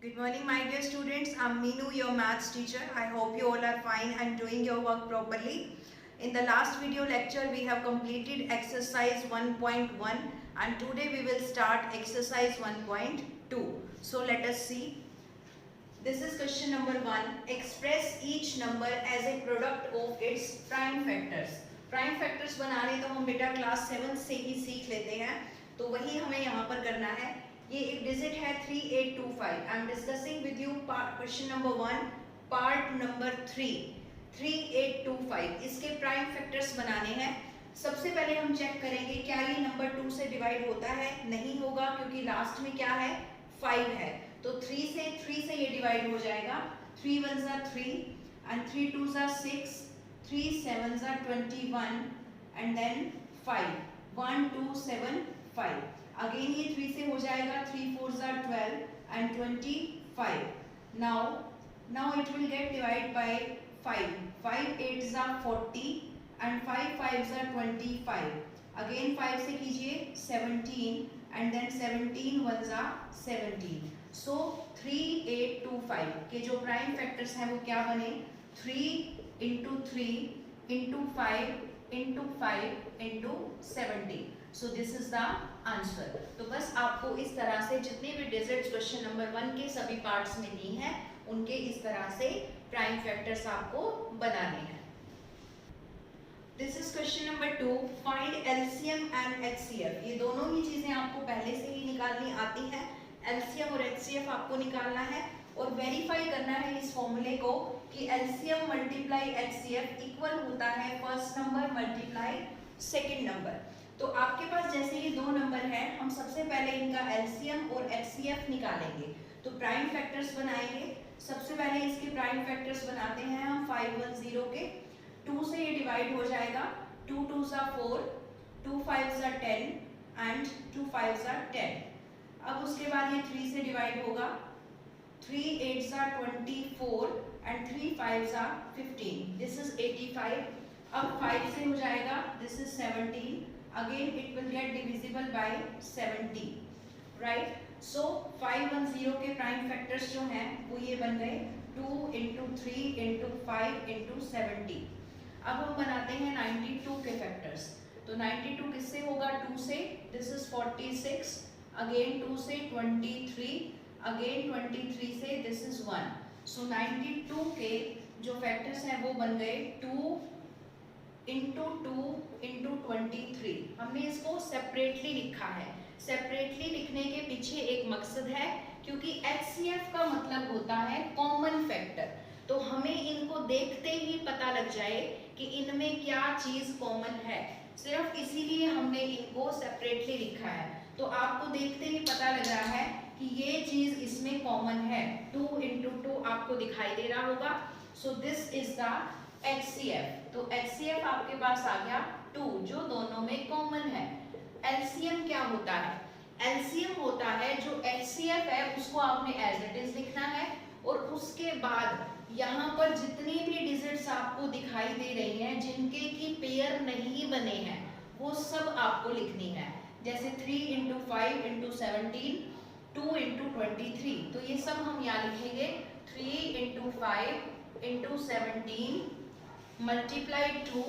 Good morning, my dear students. I'm Meenu, your maths teacher. I hope you all are fine and doing your work properly. In the last video lecture, we have completed exercise 1.1 and today we will start exercise 1.2. So let us see. This is question number 1. Express each number as a product of its prime factors. Prime factors बनाने तो हम बेटा class 7 से ही सीख लेते हैं, तो वही हमें यहाँ पर करना है. ये एक डिजिट है 3825. I am discussing with you question number 1 part number 3 3825. इसके प्राइम फैक्टर्स बनाने हैं. सबसे पहले हम चेक करेंगे क्या ये नंबर 2 से डिवाइड होता है. नहीं होगा क्योंकि लास्ट में क्या है 5 है, तो 3 से ये डिवाइड हो जाएगा. 3 1s are 3 and 3 2s are 6, 3 7s are 21 and then 5. 1 2 7 5. Again ये 3 से हो जाएगा. 3 4s are 12 and 25. Now it will get divided by 5. 5 8s are 40 and 5 5s are 25. Again 5 से कीजिए 17 and then 17 1s are 17. So 3825 के जो प्राइम फैक्टर्स हैं वो क्या बने 3 into 3 into 5 into 5 into 17. So this is the answer. तो बस आपको इस तरह से जितने भी डिजिट्स क्वेश्चन नंबर 1 के सभी पार्ट्स में दी हैं उनके इस तरह से प्राइम फैक्टर्स आपको बनाने हैं. This is question number 2. Find LCM and HCF. ये दोनों ही चीजें आपको पहले से ही निकालनी आती हैं. एलसीएम और एचसीएफ आपको निकालना है और वेरीफाई करना है इस फॉर्मूले को कि एलसीएम मल्टीप्लाई एचसीएफ इक्वल होता है first number multiply second number. तो आपके पास जैसे ये दो नंबर हैं, हम सबसे पहले इनका एलसीएम और एचसीएफ निकालेंगे. तो प्राइम फैक्टर्स बनाएंगे. सबसे पहले इसके प्राइम फैक्टर्स बनाते हैं हम 510 के. 2 से ये डिवाइड हो जाएगा. 2 2s are 4, 2 5s are 10 and 2 5s are 10. अब उसके बाद ये 3 से डिवाइड होगा. 3 8s are 24 and 3 5s are 15. This is 85. अब 5 से हो जाएगा. This is 17. Again it will get divisible by 70. Right? So 510 के प्राइम फैक्टर्स जो हैं वो ये बन गए 2 into 3 into 5 into 70. अब हम बनाते हैं 92 के फैक्टर्स. तो 92 किससे होगा 2 से. This is 46. अगेन 2 से 23. अगेन 23 से दिस इज 1. सो 92 के जो फैक्टर्स हैं वो बन गए 2 into 2 into 23. हमने इसको सेपरेटली लिखा है. सेपरेटली लिखने के पीछे एक मकसद है क्योंकि HCF का मतलब होता है कॉमन फैक्टर. तो हमें इनको देखते ही पता लग जाए कि इनमें क्या चीज कॉमन है. सिर्फ इसीलिए हमने इनको सेपरेटली लिखा है. तो आपको देखते ही पता लग रहा है कि ये चीज इसमें कॉमन है. 2 into 2 आपको दिखाई दे रहा होगा. So this is the HCF. तो HCF आपके पास आ गया 2 जो दोनों में कॉमन है. LCM क्या होता है. LCM होता है जो HCF है उसको आपने एज इट इज लिखना है और उसके बाद यहाँ पर जितनी भी डिजिट्स आपको दिखाई दे रही हैं जिनके की पेयर नहीं बने हैं वो सब आपको लिखनी है. जैसे 3 into 5 into 17, 2 into 23. तो ये सब हम यहाँ लिखेंगे 3 into 5 into 17 multiply 2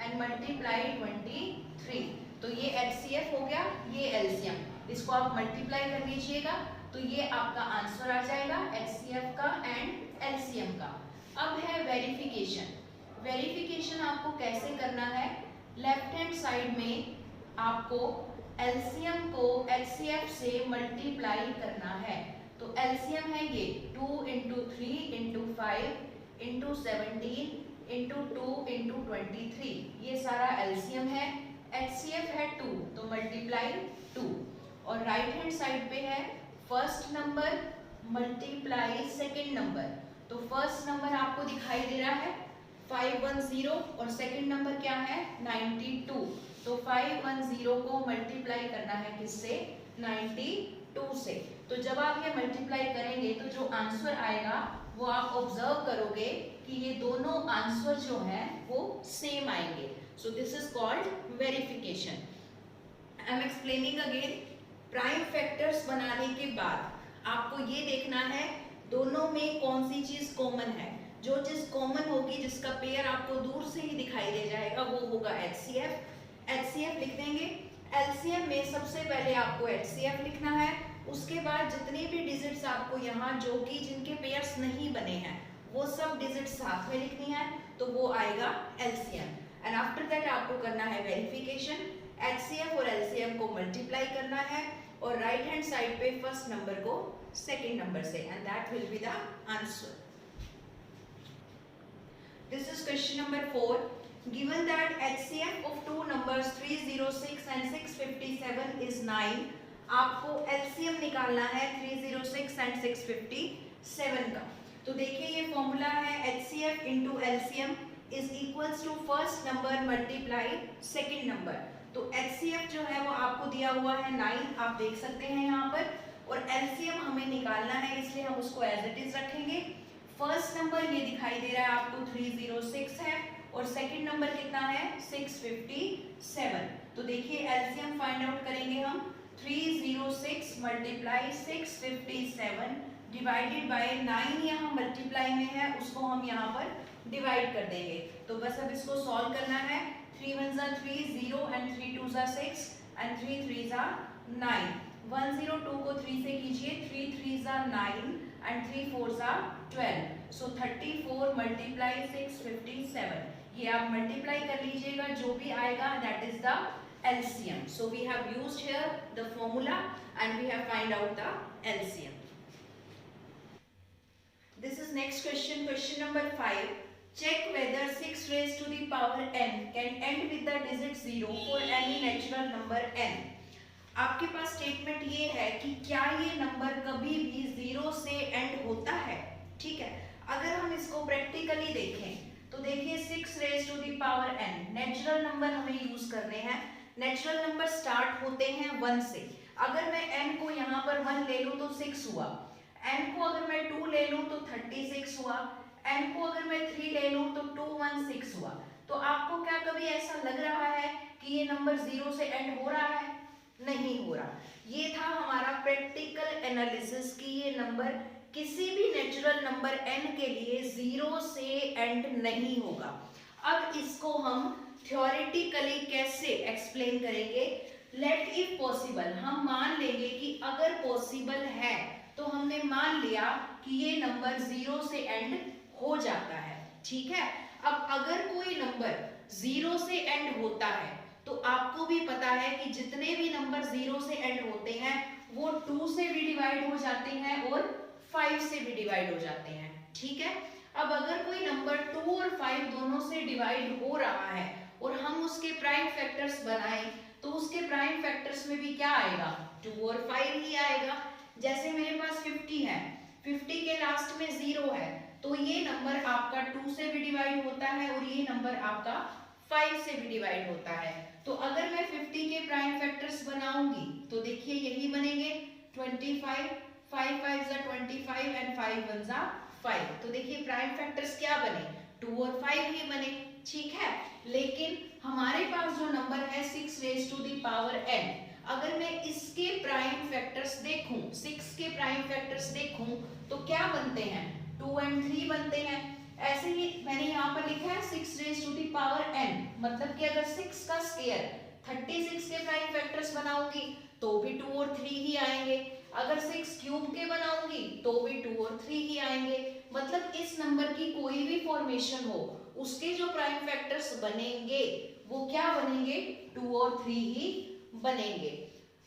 and multiply 23. तो ये HCF हो गया. ये LCM. इसको आप मल्टीप्लाई कर लीजिएगा तो ये आपका आंसर आ जाएगा HCF का एंड LCM का. अब है वेरिफिकेशन. वेरिफिकेशन आपको कैसे करना है. लेफ्ट हैंड साइड में आपको LCM को HCF से मल्टीप्लाई करना है. तो LCM है ये 2 into 3 into 5 into 17 into 2 into 23. ये सारा LCM है. HCF है 2 तो मल्टीप्लाई 2. और राइट हैंड साइड पे है first number multiply second number. तो फर्स्ट नंबर आपको दिखाई दे रहा है 510 और सेकंड नंबर क्या है 92. तो 510 को मल्टीप्लाई करना है किससे 92 से. तो जब आप ये मल्टीप्लाई करेंगे तो जो आंसर आएगा वो आप ऑब्जर्व करोगे कि ये दोनों आंसर जो हैं वो सेम आएंगे. So this is called verification. I am explaining again. Prime factors बनाने के बाद आपको ये देखना है दोनों में कौन सी चीज कॉमन है। जो चीज कॉमन होगी, जिसका पेयर आपको दूर से ही दिखाई दे जाएगा, वो होगा HCF। HCF लिख देंगे। LCM में सबसे पहले आपको HCF लिखना है, उसके बाद जितने भी डिजिट्स आपको यहाँ जो कि जिनके पेयर्स नहीं बने हैं वो सब डिजिट्स साथ में लिखनी है, तो वो आएगा LCM। एंड आफ्टर दैट आपको करना है वेरिफिकेशन। HCF और LCM को मल्टीप्लाई करना है और राइट हैंड साइड पे फर्स्ट नंबर को सेकेंड नंबर से, and that will be the answer. This is question number 4. Given that HCF of two numbers 306 and 657 is 9, आपको LCM निकालना है 306 and 657 का। तो देखिए ये फॉर्मूला है HCF into LCM is equals to first number multiplied second number। तो HCF जो है वो आपको दिया हुआ है 9, आप देख सकते हैं यहाँ पर, और LCM हमें निकालना है, इसलिए हम उसको एज इट इज रखेंगे। फर्स्ट नंबर ये दिखाई दे रहा है आपको 306 है और सेकंड नंबर कितना है 657। तो देखिए एलसीएम फाइंड आउट करेंगे हम। 306 मल्टीप्लाई 657 डिवाइडेड बाय 9 यहाँ मल्टीप्लाई में है, उसको हम यहाँ पर डिवाइड कर देंगे। तो बस अब इसको सॉल्व करना है। 3 1 3 0 एंड 3 2 6 एंड 3 3 9। 102 को 3 से कीजिए, 3 3 9 and 3 4s are 12, so 34 multiply 657, ये आप मल्टीप्लाई कर लीजिएगा, जो भी आएगा that is the LCM. So we have used here the formula and we have find out the LCM. This is next question, question number 5. Check whether 6 raised to the power n can end with the digit 0 for any natural number n. आपके पास statement ये है कि क्या ये number कभी भी 0 से and होता है। ठीक है, अगर हम इसको प्रैक्टिकली देखें तो देखिए 6 raise to the power n natural number हमें यूज करने हैं। नेचुरल नंबर स्टार्ट होते हैं 1 से। अगर मैं n को यहाँ पर 1 ले लूँ तो 6 हुआ, n को अगर मैं 2 ले लूँ तो 36 हुआ, n को अगर मैं 3 ले लूँ तो 216 हुआ। तो आपको क्या कभी ऐसा लग रहा है कि ये नंबर 0 से एंड हो रहा है? नहीं हो रहा। ये था हमारा प्रैक्टिकल एनालिसिस कि ये नंबर किसी भी नेचुरल नंबर n के लिए 0 से एंड नहीं होगा। अब इसको हम थ्योरेटिकली कैसे एक्सप्लेन करेंगे? लेट इफ पॉसिबल, हम मान लेंगे कि अगर पॉसिबल है तो हमने मान लिया कि ये नंबर 0 से एंड हो जाता है। ठीक है, अब अगर कोई नंबर 0 से एंड होता है तो आपको भी पता है कि जितने भी नंबर 0 से एंड होते हैं वो 2 से भी डिवाइड हो जाते हैं और 5 से भी डिवाइड हो जाते हैं। ठीक है, अब अगर कोई नंबर 2 और 5 दोनों से डिवाइड हो रहा है और हम उसके प्राइम फैक्टर्स बनाएं तो उसके प्राइम फैक्टर्स में भी क्या आएगा? 2 और 5 ही आएगा। जैसे मेरे पास 50 है, 50 के लास्ट में 0 है, तो ये नंबर आपका 2 से भी डिवाइड होता है और ये नंबर आपका 5 से भी डिवाइड होता है। तो अगर मैं 50 के प्राइम फैक्टर्स बनाऊंगी तो देखिए यही बनेंगे 25, 5 5 25 एंड 5 1 5। तो देखिए प्राइम फैक्टर्स क्या बने? 2 और 5 ही बने। ठीक है, लेकिन हमारे पास जो नंबर है 6 raise to the power n, अगर मैं इसके प्राइम फैक्टर्स देखूं, 6 के प्राइम फैक्टर्स देखूं तो क्या बनते हैं? 2 and 3 बनते हैं। ऐसे ही मैंने यहाँ पर लिखा है 6 raise to the power n, मतलब कि अगर 6 का स्क्वायर 36 के प्राइम फैक्टर्स बनाऊंगी तो भी 2 और 3 ही आएंगे। अगर 6 क्यूब के बनाऊंगी तो भी 2 और 3 ही आएंगे। मतलब इस नंबर की कोई भी फॉर्मेशन हो, उसके जो प्राइम फैक्टर्स बनेंगे वो क्या बनेंगे? 2 और 3 ही बनेंगे।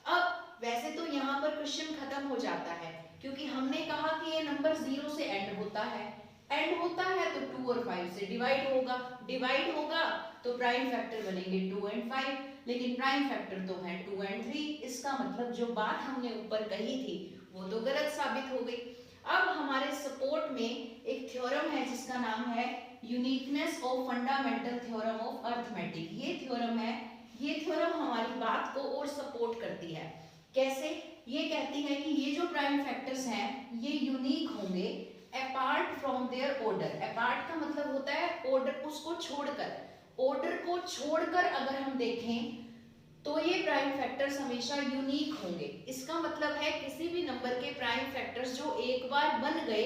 अब वैसे तो यहाँ पर क्वेश्चन खत्म हो जाता है, क्योंकि हमने कहा कि ये नंबर 0 से एंड होता है। एंड होता है तो 2 और 5 से डिवाइड होगा, डिवाइड होगा तो प्राइम फैक्टर बनेंगे 2 and 5, लेकिन प्राइम फैक्टर तो है 2 and 3। इसका मतलब जो बात हमने ऊपर कही थी वो तो गलत साबित हो गई। अब हमारे सपोर्ट में एक थ्योरम है जिसका नाम है uniqueness of fundamental theorem of arithmetic. ये थ्योरम है, ये थ्योरम हमारी बात को और सपोर्ट करती है। कैसे? ये कहती है कि ये जो प्राइम फैक्टर्स हैं ये यूनिक होंगे apart from their order. Apart का मतलब होता है ऑर्डर, उसको छोड़कर, ऑर्डर को छोड़कर अगर हम देखें तो ये प्राइम फैक्टर्स हमेशा यूनिक होंगे। इसका मतलब है किसी भी नंबर के प्राइम फैक्टर्स जो एक बार बन गए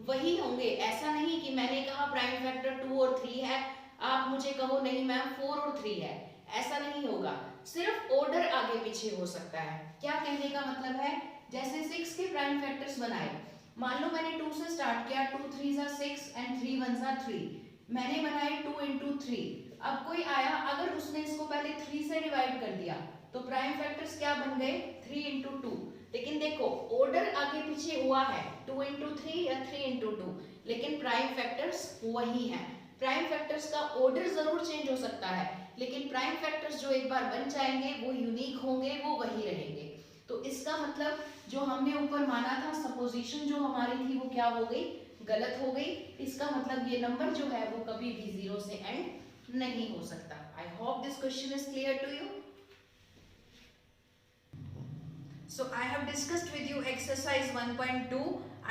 वही होंगे। ऐसा नहीं कि मैंने कहा प्राइम फैक्टर 2 और 3 है, आप मुझे कहो नहीं मैम 4 और 3 है, ऐसा नहीं होगा। सिर्फ ऑर्डर आगे पीछे हो सकता है। क्या कहने का मतलब है, जैसे 6 के प्राइम फैक्टर्स बनाए, मान लो मैंने 2 से स्टार्ट किया, 2 3 जा 6 एंड 3 1 जा 3, मैंने बनाए 2 into 3। अब कोई आया, अगर उसने इसको पहले 3 से डिवाइड कर दिया तो प्राइम फैक्टर्स क्या बन गए, 3 into 2। लेकिन देखो ऑर्डर आगे पीछे हुआ है, 2 into 3 या 3 into 2, लेकिन प्राइम फैक्टर्स वही हैं। प्राइम फैक्टर्स का ऑर्डर जरूर चेंज हो सकता है, लेकिन प्राइम फैक्टर्स जो एक बार बन जाएंगे वो यूनिक होंगे, वो वही रहेंगे। तो इसका मतलब जो हमने ऊपर माना था, सपोजिशन जो हमारी थी वो क्या हो गई, गलत हो गई। इसका मतलब ये नंबर जो है वो कभी भी 0 से एंड नहीं हो सकता। I hope this question is clear to you. So I have discussed with you exercise 1.2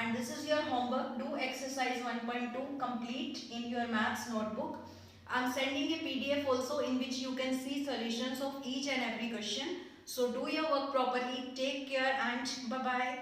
and this is your homework. Do exercise 1.2 complete in your maths notebook. I am sending a PDF also in which you can see solutions of each and every question. So do your work properly. Take care and bye bye.